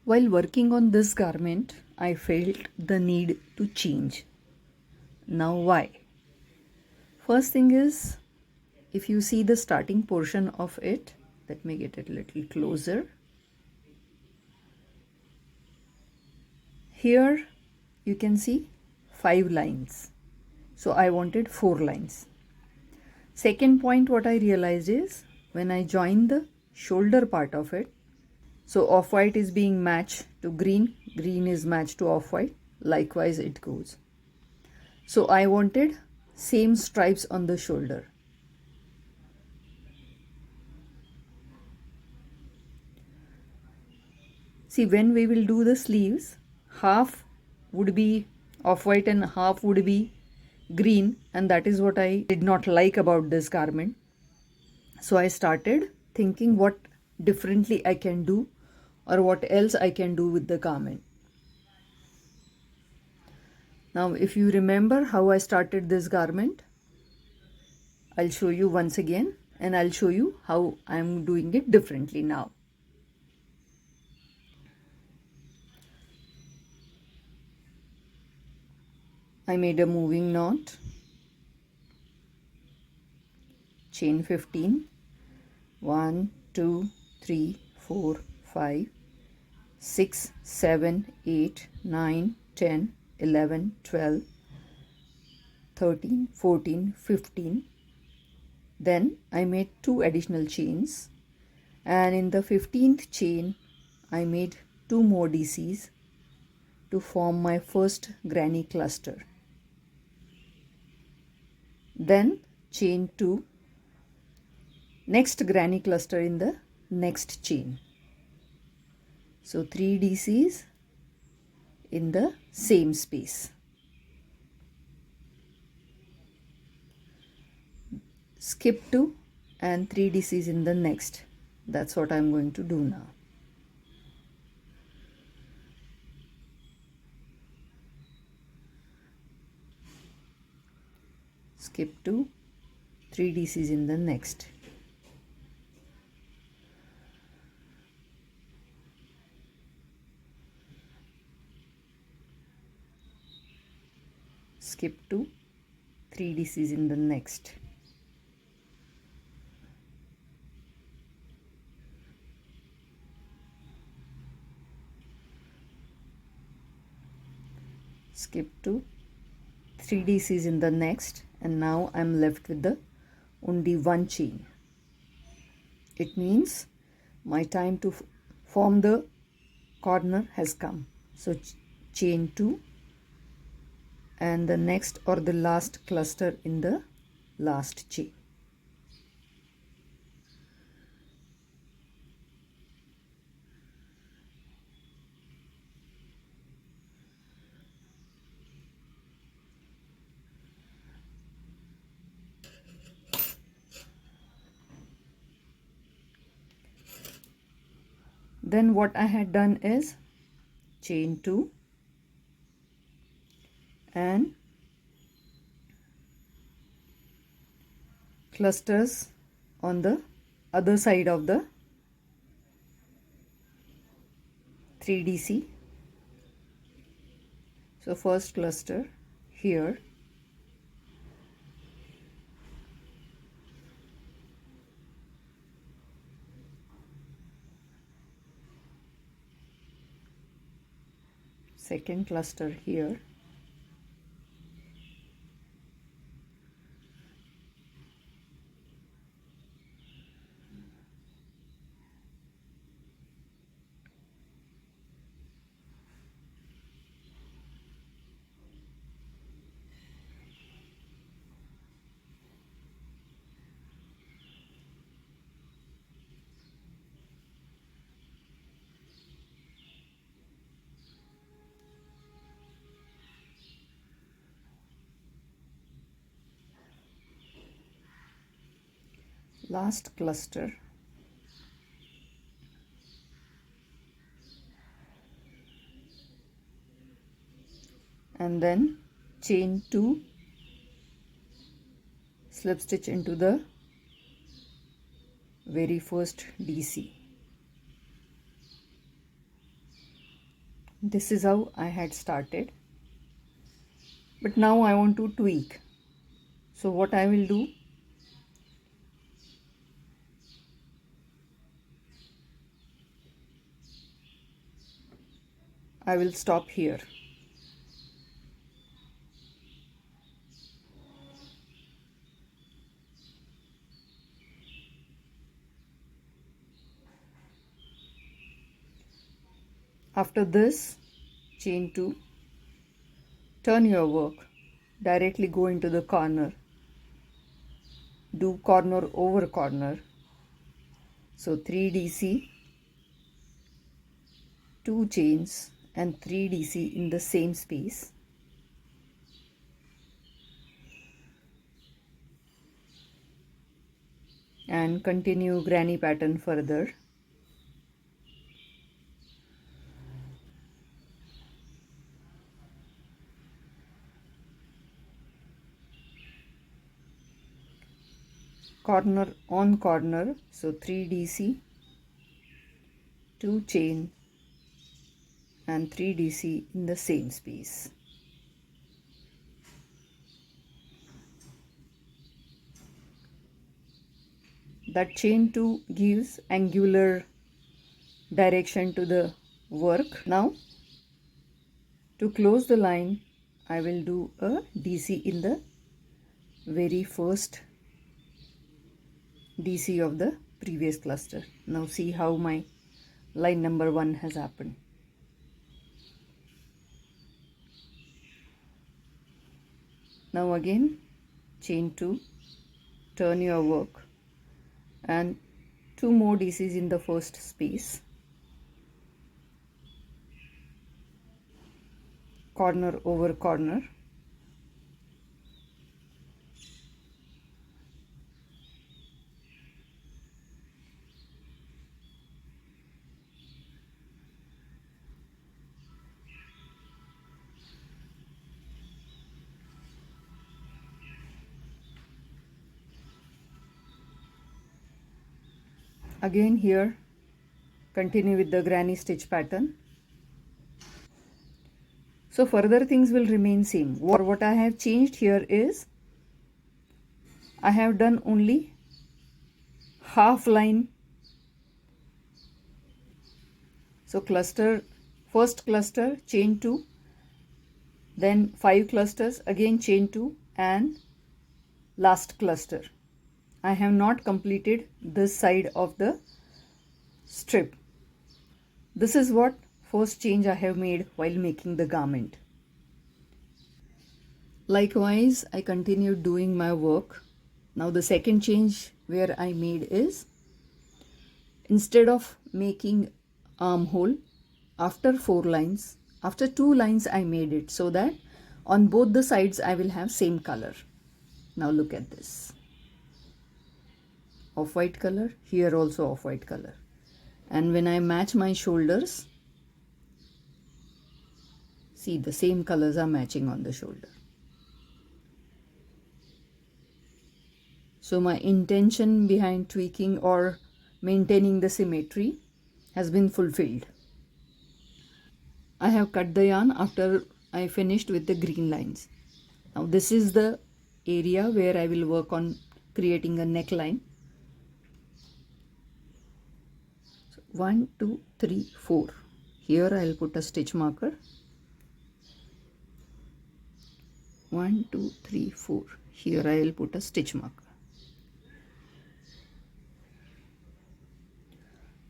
While working on this garment, I felt the need to change. Now why? First thing is, if you see the starting portion of it, let me get it a little closer. Here you can see 5 lines. So I wanted 4 lines. Second point, what I realized is when I join the shoulder part of it, so off-white is being matched to green, green is matched to off-white, likewise it goes. So I wanted same stripes on the shoulder. See, when we will do the sleeves, half would be off-white and half would be green, and that is what I did not like about this garment. So I started thinking what differently I can do or what else I can do with the garment. Now if you remember how I started this garment, I'll show you once again and I'll show you how I'm doing it differently now. I made a moving knot, chain 15, 1, 2, 3, 4, 5, 6, 7, 8, 9, 10, 11, 12, 13, 14, 15. Then I made 2 additional chains, and in the 15th chain I made 2 more DCs to form my first granny cluster. Then chain 2, next granny cluster in the next chain. So 3 DCs in the same space. Skip 2 and 3 DCs in the next. That's what I'm going to do now. Skip 2, 3 DCs in the next. Skip 2, 3 DCs in the next. Skip 2, 3 DCs in the next, and now I'm left with the only 1 chain. It means my time to form the corner has come. So chain 2 and the next or the last cluster in the last chain. Then what I had done is chain 2 and clusters on the other side of the 3DC. So first cluster here, second cluster here, last cluster, and then chain 2, slip stitch into the very first DC. This is how I had started, but now I want to tweak. So what I will do, I will stop here. After this, chain 2, turn your work, directly go into the corner, do corner over corner. So 3 DC, 2 chains and 3 DC in the same space. And continue granny pattern further. Corner on corner, so 3 DC, 2 chain and 3 DC in the same space. That chain 2 gives angular direction to the work. Now to close the line, I will do a DC in the very first DC of the previous cluster. Now see how my line number 1 has happened. Now again chain 2, turn your work and 2 more DCs in the first space, corner over corner. Again here continue with the granny stitch pattern. So further things will remain same. What I have changed here is I have done only half line. So cluster, first cluster chain 2, then 5 clusters, again chain 2 and last cluster. I have not completed this side of the strip. This is what first change I have made while making the garment. Likewise, I continued doing my work. Now the second change where I made is, instead of making armhole after 4 lines, after 2 lines I made it so that on both the sides I will have same color. Now look at this. Off-white color, here also off-white color. And when I match my shoulders, see the same colors are matching on the shoulder. So my intention behind tweaking or maintaining the symmetry has been fulfilled. I have cut the yarn after I finished with the green lines. Now this is the area where I will work on creating a neckline. 1, 2, 3, 4. Here I will put a stitch marker. 1, 2, 3, 4. Here I will put a stitch marker.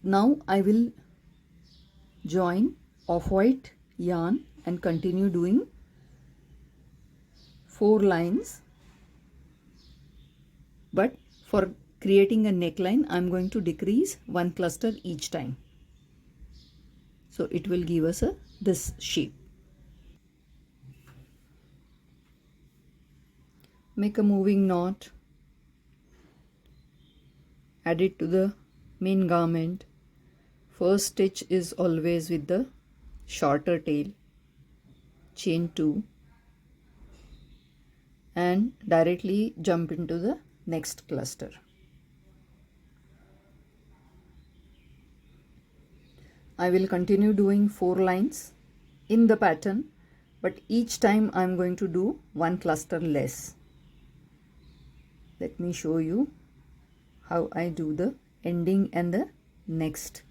Now I will join off-white yarn and continue doing 4 lines, but for creating a neckline I am going to decrease 1 cluster each time, so it will give us this shape. Make a moving knot, add it to the main garment. First stitch is always with the shorter tail, chain 2 and directly jump into the next cluster. I will continue doing 4 lines in the pattern, but each time I'm going to do one cluster less. Let me show you how I do the ending and the next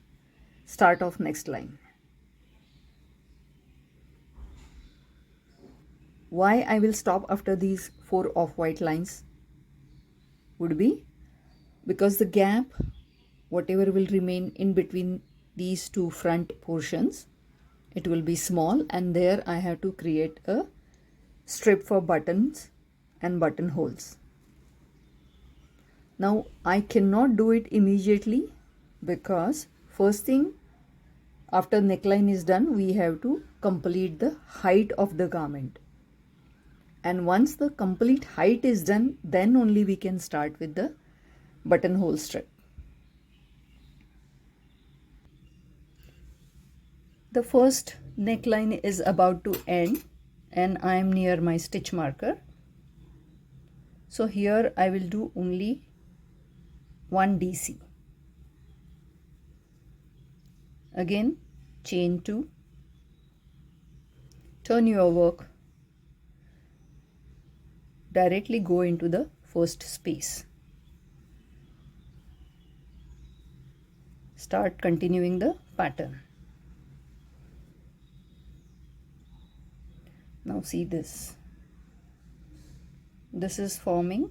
start of next line. Why I will stop after these 4 off-white lines would be because the gap, whatever will remain in between these two front portions, it will be small, and there I have to create a strip for buttons and buttonholes. Now I cannot do it immediately because first thing after neckline is done, we have to complete the height of the garment. And once the complete height is done, then only we can start with the buttonhole strip. The first neckline is about to end and I am near my stitch marker. So here I will do only 1 DC. Again, chain 2, turn your work, directly go into the first space. Start continuing the pattern. Now see this. This is forming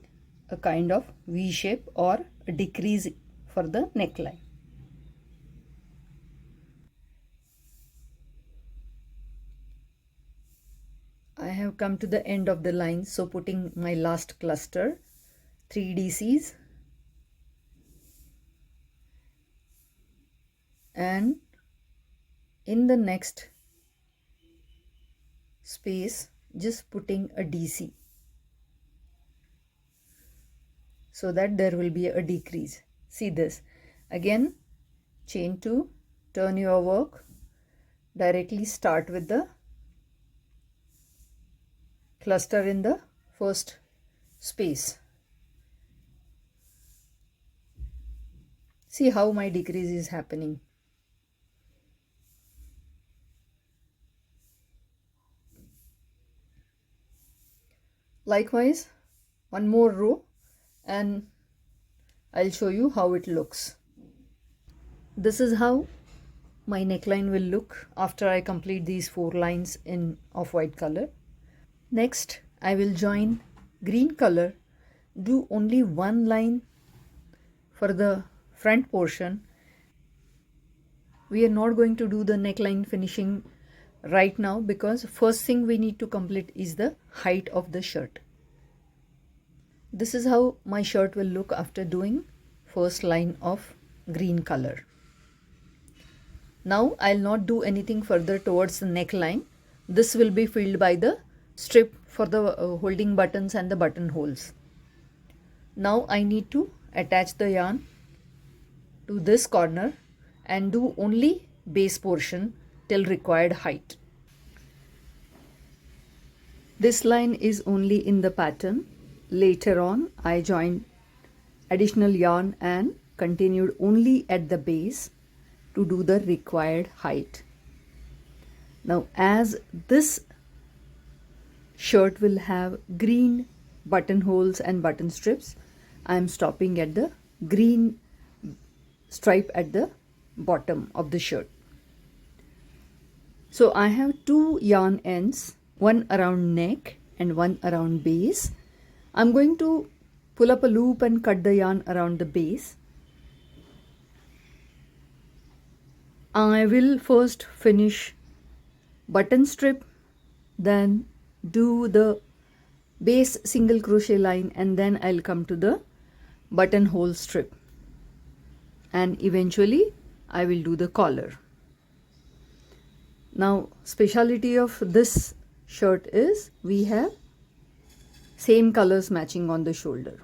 a kind of V shape or a decrease for the neckline. I have come to the end of the line, so putting my last cluster, 3 DCs, and in the next space just putting a DC so that there will be a decrease. See this. Again, chain 2, turn your work, directly start with the cluster in the first space. See how my decrease is happening. Likewise, one more row and I'll show you how it looks. This is how my neckline will look after I complete these 4 lines in off-white color. Next, I will join green color, do only 1 line for the front portion. We are not going to do the neckline finishing right now because first thing we need to complete is the height of the shirt. This is how my shirt will look after doing first line of green color. Now I'll not do anything further towards the neckline. This will be filled by the strip for the holding buttons and the buttonholes. Now I need to attach the yarn to this corner and do only base portion till required height. This line is only in the pattern. Later on I joined additional yarn and continued only at the base to do the required height. Now as this shirt will have green buttonholes and button strips, I am stopping at the green stripe at the bottom of the shirt. So I have 2 yarn ends, one around neck and one around base. I'm going to pull up a loop and cut the yarn around the base. I will first finish button strip, then do the base single crochet line, and then I'll come to the buttonhole strip, and eventually I will do the collar. Now speciality of this shirt is we have same colors matching on the shoulder.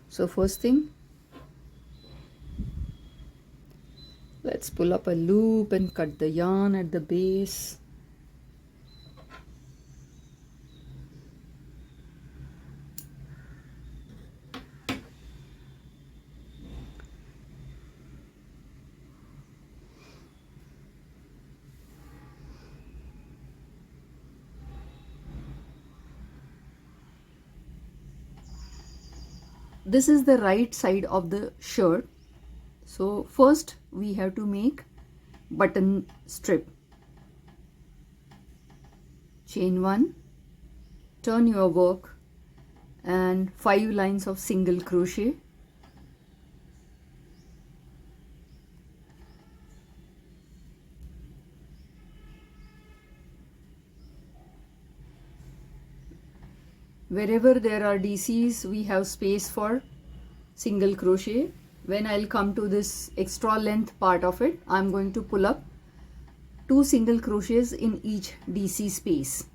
So first thing, let's pull up a loop and cut the yarn at the base. this is the right side of the shirt. So first we have to make button strip. Chain 1, turn your work, and 5 lines of single crochet. Wherever there are DCs, we have space for single crochet. When I'll come to this extra length part of it, I'm going to pull up 2 single crochets in each DC space.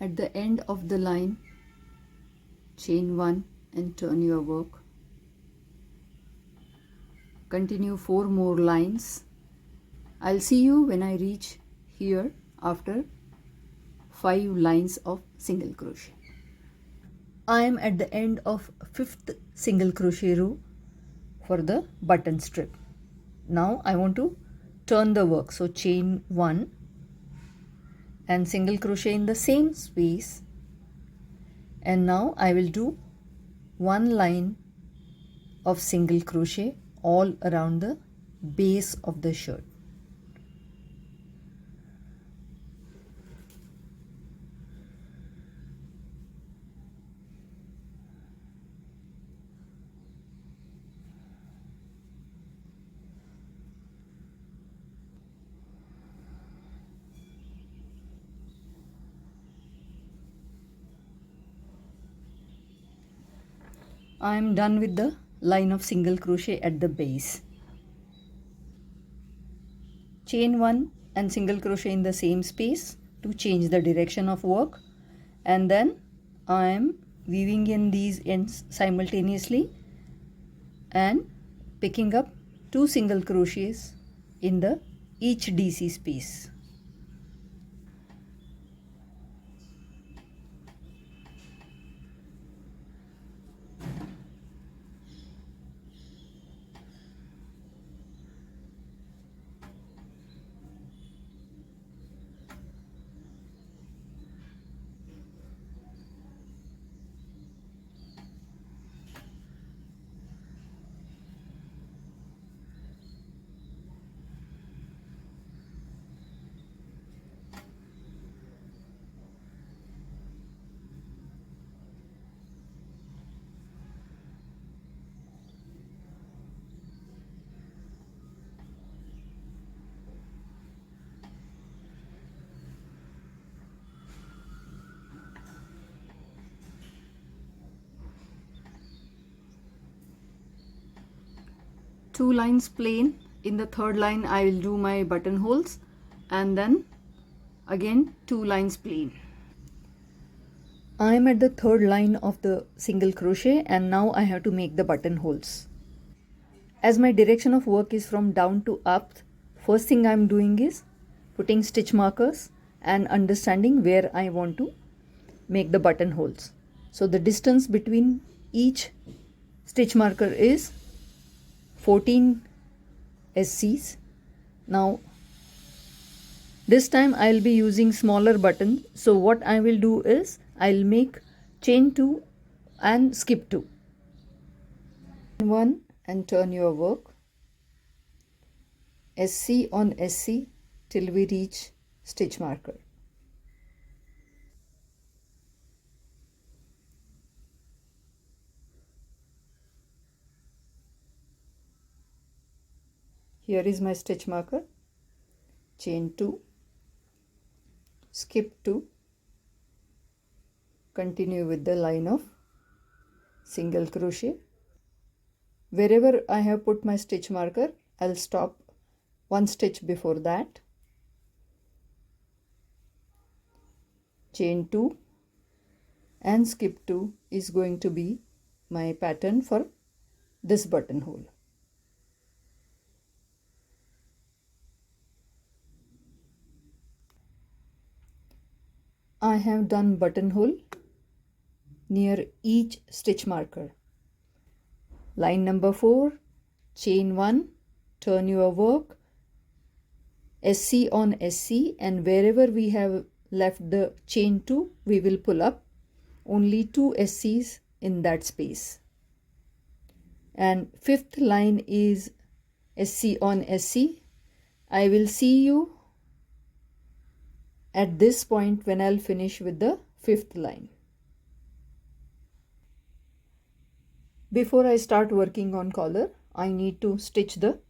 At the end of the line, chain 1 and turn your work. Continue 4 more lines. I'll see you when I reach here after 5 lines of single crochet. I am at the end of 5th single crochet row for the button strip. Now I want to turn the work. So chain 1 and single crochet in the same space, and now I will do 1 line of single crochet all around the base of the shirt. I am done with the line of single crochet at the base. Chain 1 and single crochet in the same space to change the direction of work, and then I am weaving in these ends simultaneously and picking up 2 single crochets in the each DC space. Two lines plain. In the third line I will do my buttonholes, and then again 2 lines plain. I am at the third line of the single crochet, and now I have to make the buttonholes. As my direction of work is from down to up, first thing I am doing is putting stitch markers and understanding where I want to make the buttonholes. So the distance between each stitch marker is 14 SCs. Now this time I will be using smaller buttons, so what I will do is I'll make chain 2 and skip 2. 1 and turn your work, SC on SC till we reach stitch marker. Here is my stitch marker, chain 2, skip 2, continue with the line of single crochet. Wherever I have put my stitch marker, I'll stop 1 stitch before that, chain 2 and skip 2 is going to be my pattern for this buttonhole. I have done buttonhole near each stitch marker. Line number 4, chain 1, turn your work, SC on SC, and wherever we have left the chain 2, we will pull up only 2 SCs in that space. And fifth line is SC on SC. I will see you at this point when I'll finish with the fifth line. Before I start working on collar, I need to stitch the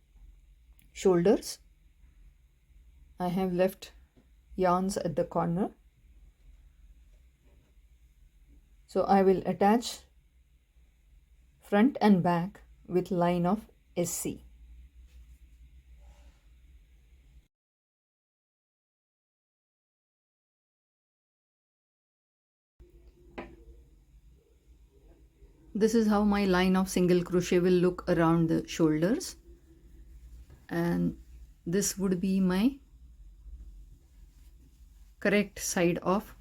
shoulders. I have left yarns at the corner. So I will attach front and back with line of SC. This is how my line of single crochet will look around the shoulders, and this would be my correct side of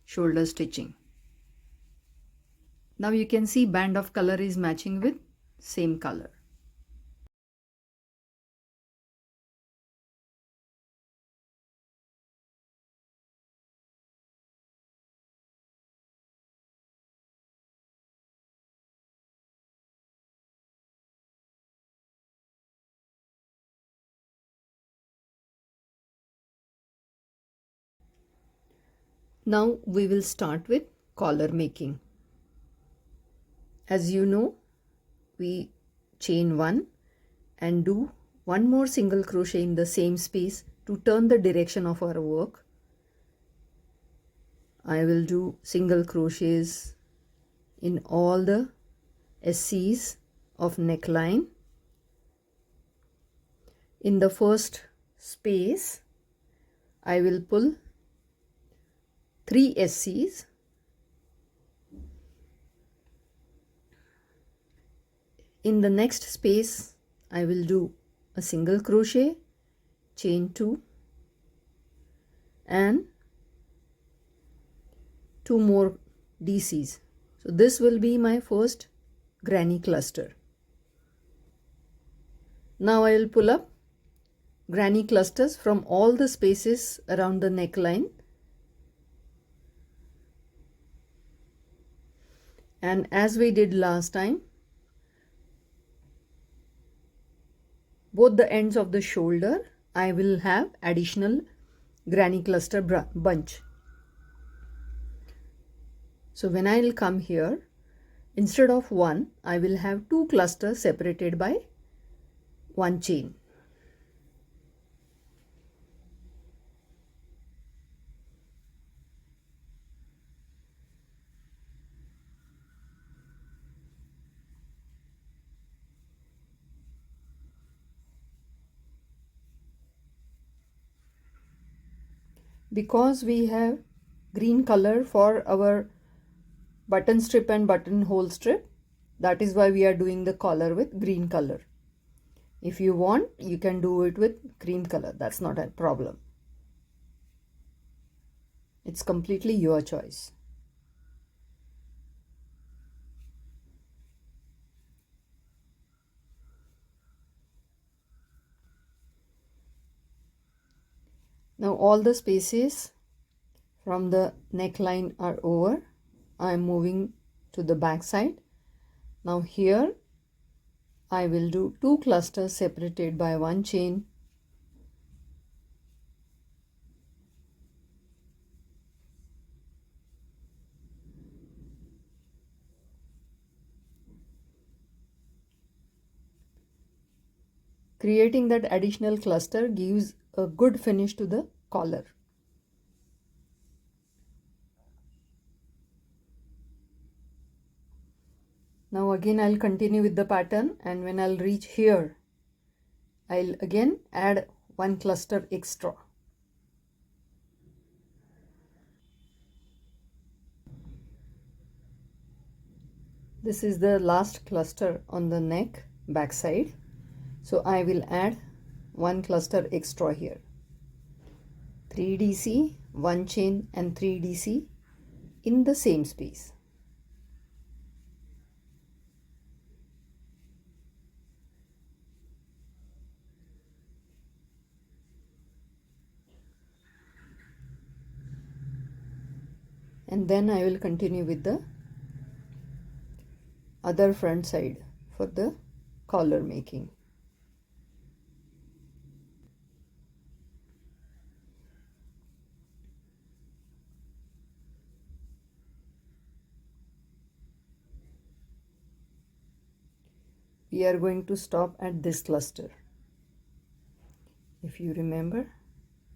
shoulder stitching. Now you can see band of color is matching with same color. Now we will start with collar making. As you know, we chain 1 and do one more single crochet in the same space to turn the direction of our work. I will do single crochets in all the SCs of neckline. In the first space, I will pull 3 SCs. In the next space, I will do a single crochet, chain 2, and 2 more DCs. So this will be my first granny cluster. Now I will pull up granny clusters from all the spaces around the neckline. And as we did last time, both the ends of the shoulder, I will have additional granny cluster bunch. So when I will come here, instead of 1, I will have 2 clusters separated by 1 chain. Because we have green color for our button strip and buttonhole strip, that is why we are doing the collar with green color. If you want, you can do it with cream color. That's not a problem. It's completely your choice. Now all the spaces from the neckline are over. I am moving to the back side. Now here I will do 2 clusters separated by 1 chain. Creating that additional cluster gives a good finish to the collar. Now again I'll continue with the pattern, and when I'll reach here, I'll again add 1 cluster extra. This is the last cluster on the neck back side. So I will add 1 cluster extra here. 3 DC, 1 chain and 3 DC in the same space. And then I will continue with the other front side for the collar making. We are going to stop at this cluster. If you remember,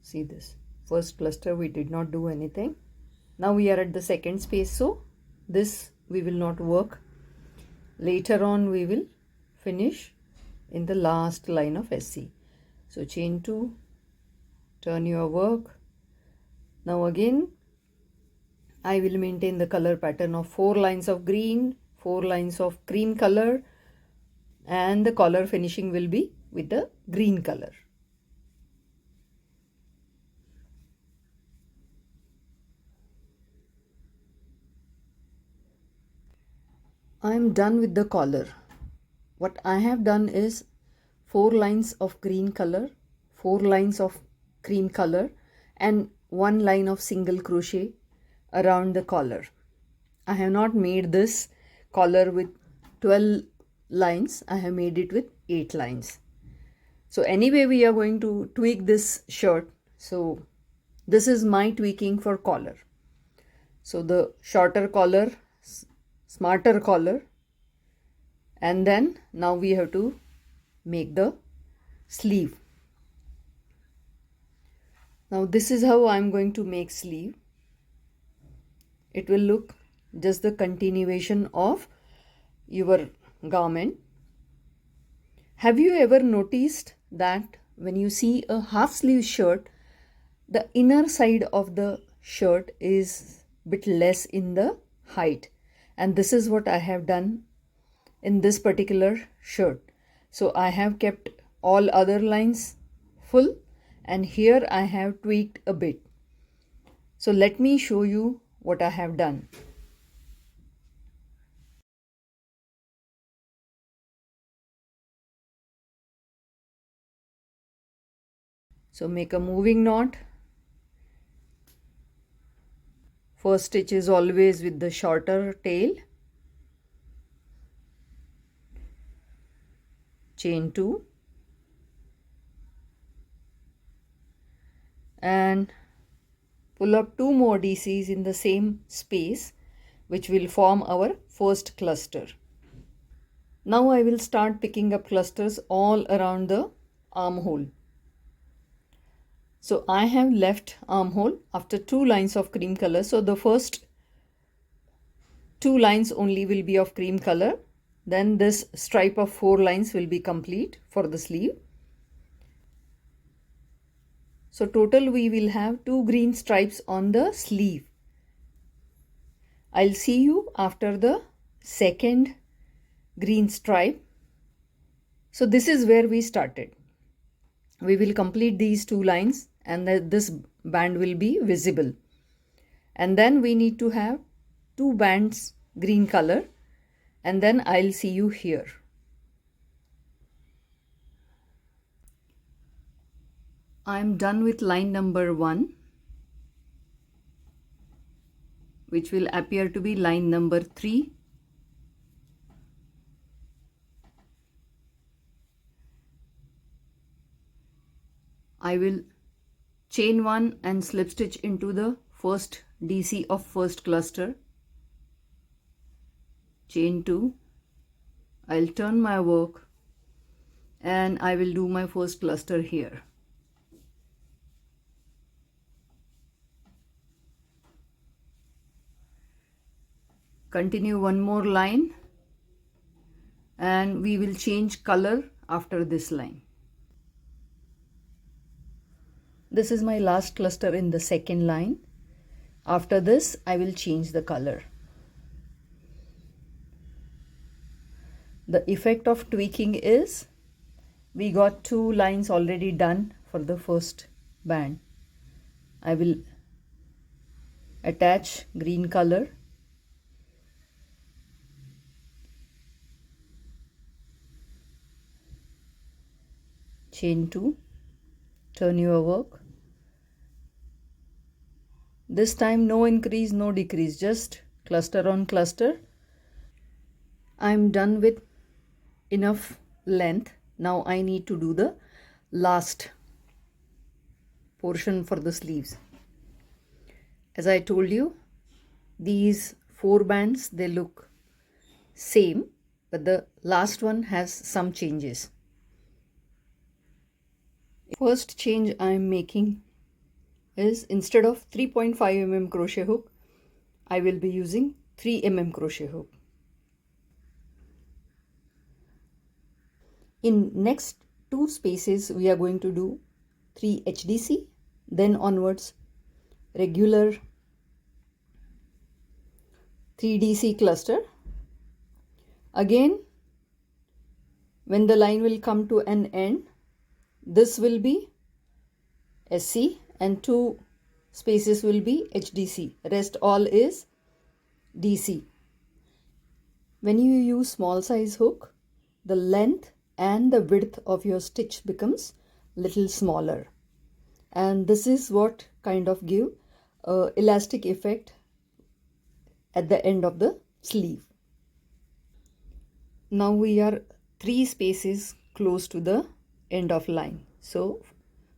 see this first cluster we did not do anything. Now we are at the second space, so this we will not work. Later on we will finish in the last line of SC. So chain 2, turn your work. Now again I will maintain the color pattern of 4 lines of green, 4 lines of cream color, and the collar finishing will be with the green color. I am done with the collar. What I have done is 4 lines of green color, 4 lines of cream color, and 1 line of single crochet around the collar. I have not made this collar with 12 lines. I have made it with 8 lines. So anyway, we are going to tweak this shirt. So this is my tweaking for collar. So the shorter collar, smarter collar, and then now we have to make the sleeve. Now this is how I am going to make sleeve. It will look just the continuation of your garment. Have you ever noticed that when you see a half sleeve shirt, the inner side of the shirt is a bit less in the height? And this is what I have done in this particular shirt. So I have kept all other lines full, and here I have tweaked a bit. So let me show you what I have done. So make a moving knot. First stitch is always with the shorter tail. Chain 2 and pull up 2 more DCs in the same space, which will form our first cluster. Now I will start picking up clusters all around the armhole. So I have left armhole after 2 lines of cream color. So the first 2 lines only will be of cream color. Then this stripe of 4 lines will be complete for the sleeve. So total we will have 2 green stripes on the sleeve. I'll see you after the second green stripe. So this is where we started. We will complete these 2 lines and this band will be visible. And then we need to have 2 bands green color, and then I'll see you here. I'm done with line number 1, which will appear to be line number 3. I will chain 1 and slip stitch into the first DC of first cluster. Chain 2. I'll turn my work and I will do my first cluster here. Continue 1 more line and we will change color after this line. This is my last cluster in the second line. After this, I will change the color. The effect of tweaking is we got 2 lines already done for the first band. I will attach green color, chain 2, turn your work. This time no increase, no decrease, just cluster on cluster. I'm done with enough length. Now I need to do the last portion for the sleeves. As I told you, these 4 bands, they look same, but the last one has some changes. First change I am making is, instead of 3.5 mm crochet hook, I will be using 3 mm crochet hook. In next 2 spaces we are going to do 3 HDC, then onwards regular 3DC cluster. Again, when the line will come to an end, this will be SC and 2 spaces will be HDC. Rest all is DC. When you use small size hook, the length and the width of your stitch becomes little smaller, and this is what kind of give elastic effect at the end of the sleeve. Now we are 3 spaces close to the end of line. So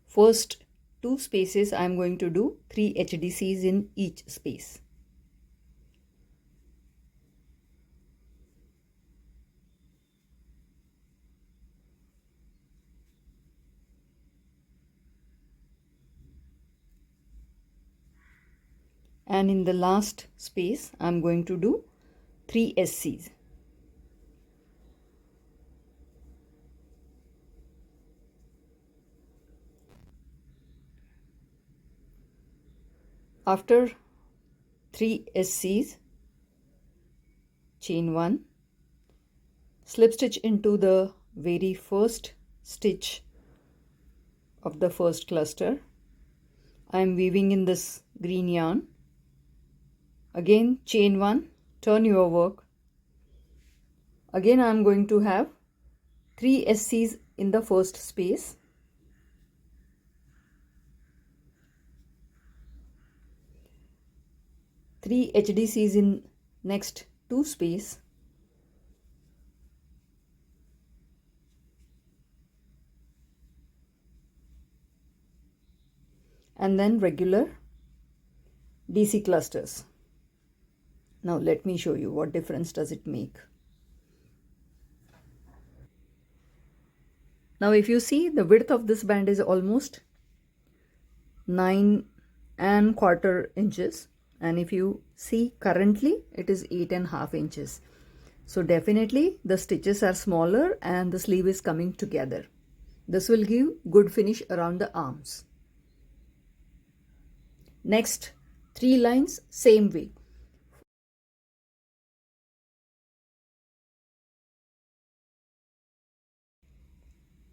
first 2 spaces I am going to do 3 HDCs in each space. And in the last space I am going to do 3 SCs. After 3 SCs, chain 1, slip stitch into the very first stitch of the first cluster. I am weaving in this green yarn. Again chain 1, turn your work. Again I am going to have 3 SCs in the first space. Three HDCs in next 2 space. And then regular DC clusters. Now let me show you what difference does it make. Now if you see, the width of this band is almost 9¼ inches, and if you see currently it is 8½ inches. So definitely the stitches are smaller and the sleeve is coming together. This will give good finish around the arms. Next 3 lines, same way.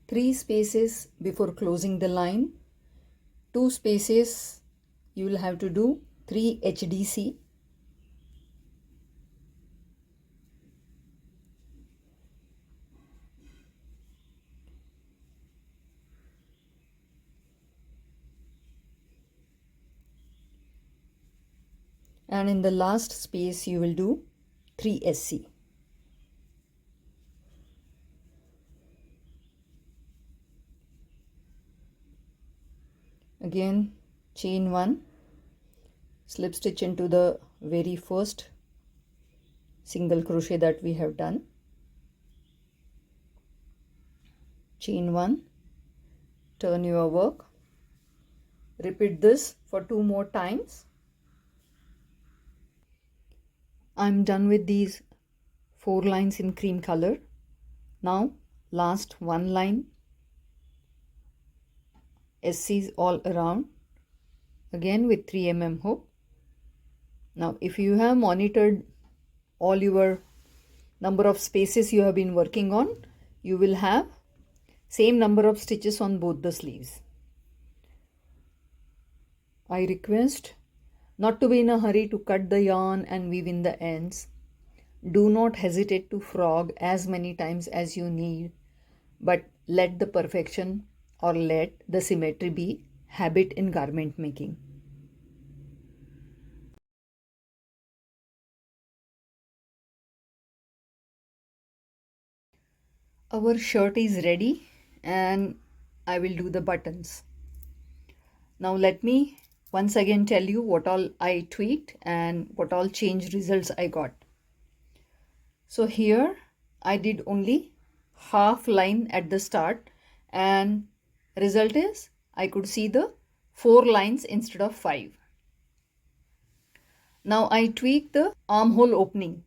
Three spaces before closing the line, 2 spaces you will have to do 3 HDC. And in the last space you will do 3 SC. Again chain 1, slip stitch into the very first single crochet that we have done. Chain 1, turn your work. Repeat this for 2 more times. I'm done with these 4 lines in cream color. Now last 1 line, SCs all around, again with 3 mm hook. Now if you have monitored all your number of spaces you have been working on, you will have same number of stitches on both the sleeves. I request Not to be in a hurry to cut the yarn and weave in the ends. Do not hesitate to frog as many times as you need, but let the perfection or let the symmetry be habit in garment making. Our shirt is ready and I will do the buttons. Now let me once again tell you what all I tweaked and what all change results I got. So here I did only half line at the start and result is I could see the 4 lines instead of 5. Now I tweaked the armhole opening.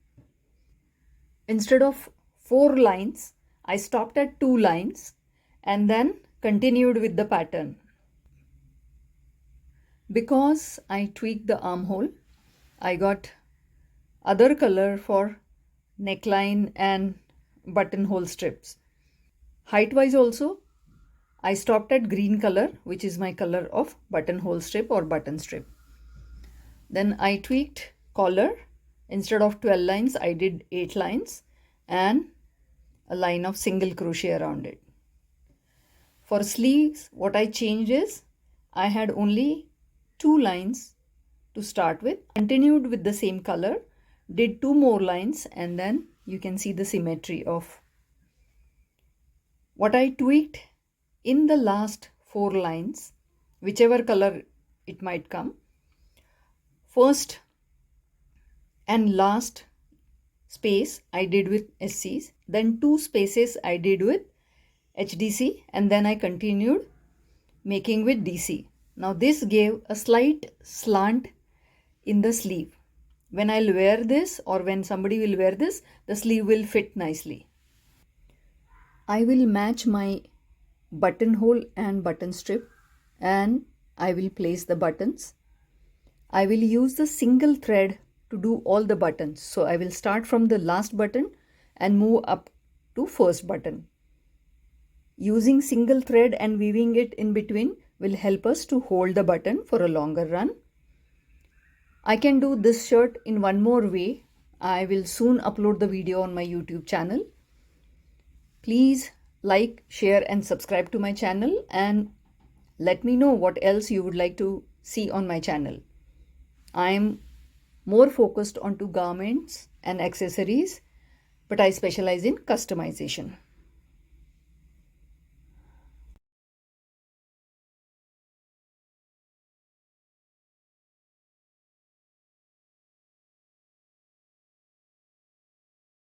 Instead of 4 lines, I stopped at 2 lines and then continued with the pattern. Because I tweaked the armhole, I got other color for neckline and buttonhole strips. Height wise also, I stopped at green color, which is my color of buttonhole strip or button strip. Then I tweaked collar. Instead of 12 lines, I did 8 lines and a line of single crochet around it. For sleeves, what I changed is I had only 2 lines to start with, continued with the same color, did 2 more lines, and then you can see the symmetry of what I tweaked in the last 4 lines, whichever color it might come. First and last space I did with SCs, then 2 spaces I did with HDC, and then I continued making with DC. Now this gave a slight slant in the sleeve. When I'll wear this or when somebody will wear this, the sleeve will fit nicely. I will match my buttonhole and button strip and I will place the buttons. I will use the single thread to do all the buttons. So I will start from the last button and move up to first button. Using single thread and weaving it in between will help us to hold the button for a longer run. I can do this shirt in one more way. I will soon upload the video on my YouTube channel. Please like, share and subscribe to my channel and let me know what else you would like to see on my channel. I am more focused onto garments and accessories, but I specialize in customization.